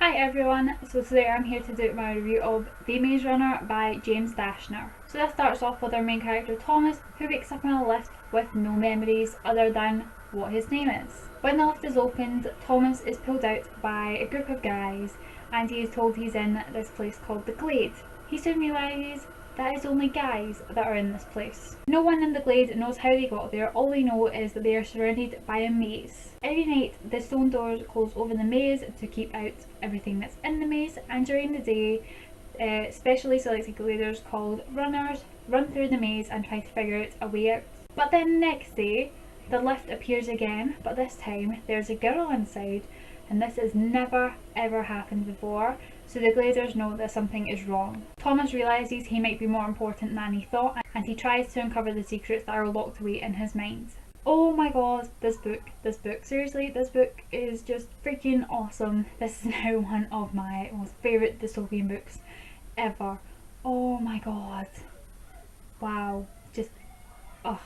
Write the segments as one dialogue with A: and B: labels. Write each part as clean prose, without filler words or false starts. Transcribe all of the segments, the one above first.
A: Hi everyone, so today I'm here to do my review of The Maze Runner by James Dashner. So this starts off with our main character Thomas, who wakes up in a lift with no memories other than what his name is. When the lift is opened, Thomas is pulled out by a group of guys and he is told he's in this place called the Glade. He soon realises that it's only guys that are in this place. No one in the Glade knows how they got there, all they know is that they are surrounded by a maze. Every night the stone doors close over the maze to keep out everything that's in the maze, and during the day specially selected gladers called runners run through the maze and try to figure out a way out. But then next day the lift appears again, but this time there's a girl inside, and this has never ever happened before, so the gladers know that something is wrong. Thomas realises he might be more important than he thought, and he tries to uncover the secrets that are locked away in his mind. Oh my god, this book, seriously, this book is just freaking awesome. This is now one of my most favourite dystopian books ever. Oh my god. Wow. Just, oh,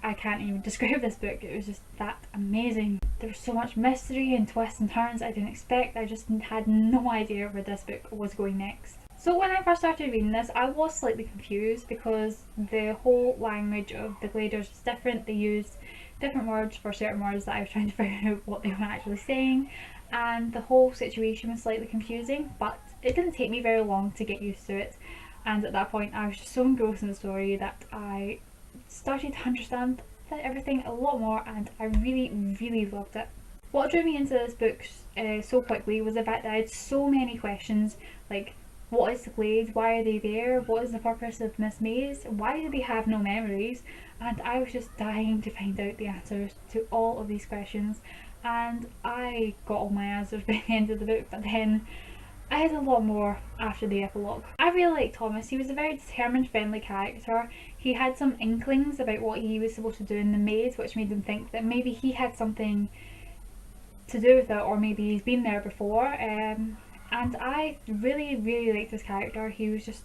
A: I can't even describe this book. It was just that amazing. There was so much mystery and twists and turns I didn't expect. I just had no idea where this book was going next. So when I first started reading this, I was slightly confused because the whole language of the Gladers was different. They used different words for certain words that I was trying to figure out what they were actually saying, and the whole situation was slightly confusing, but it didn't take me very long to get used to it, and at that point I was just so engrossed in the story that I started to understand everything a lot more, and I really loved it. What drew me into this book so quickly was the fact that I had so many questions, like what is the Glade, why are they there, what is the purpose of this maze, why do they have no memories, and I was just dying to find out the answers to all of these questions, and I got all my answers by the end of the book, but then I had a lot more after the epilogue. I really liked Thomas. He was a very determined, friendly character. He had some inklings about what he was supposed to do in the maze, which made him think that maybe he had something to do with it, or maybe he's been there before. And I really liked his character. He was just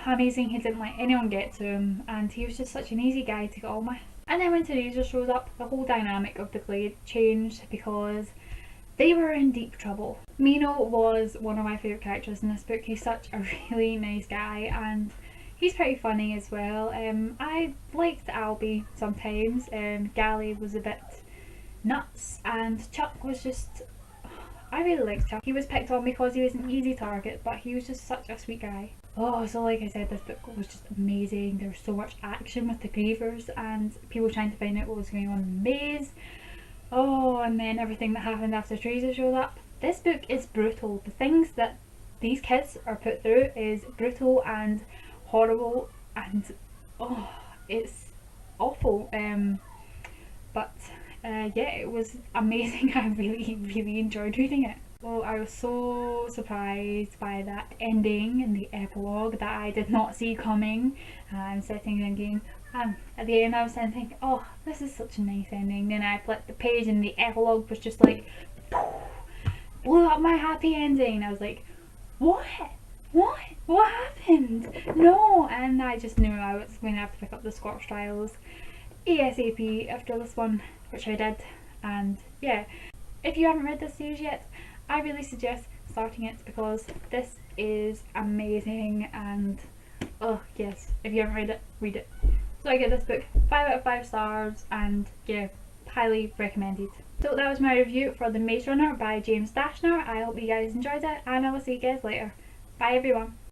A: amazing. He didn't let anyone get to him, and he was just such an easy guy to get on with. And then when Teresa shows up, the whole dynamic of the Glade changed because they were in deep trouble. Mino was one of my favourite characters in this book. He's such a really nice guy, and he's pretty funny as well. I liked Albie sometimes. Gally was a bit nuts, and Chuck was just... I really liked Chuck. He was picked on because he was an easy target, but he was just such a sweet guy. Oh, so like I said, this book was just amazing. There was so much action with the grievers and people trying to find out what was going on in the maze. Oh, and then everything that happened after Teresa showed up. This book is brutal. The things that these kids are put through is brutal and horrible, and oh, it's awful. Yeah, it was amazing. I really enjoyed reading it. Well, I was so surprised by that ending in the epilogue that I did not see coming. I'm sitting thinking, at the end I was thinking, oh, this is such a nice ending. Then I flipped the page and the epilogue was just like, blew up my happy ending. I was like, what? What happened? No! And I just knew I was going to have to pick up the Scorch Trials ASAP after this one, which I did. And yeah, if you haven't read this series yet, I really suggest starting it because this is amazing, and oh yes, if you haven't read it, read it. So I give this book 5 out of 5 stars, and yeah, highly recommended. So that was my review for The Maze Runner by James Dashner. I hope you guys enjoyed it, and I will see you guys later. Bye everyone.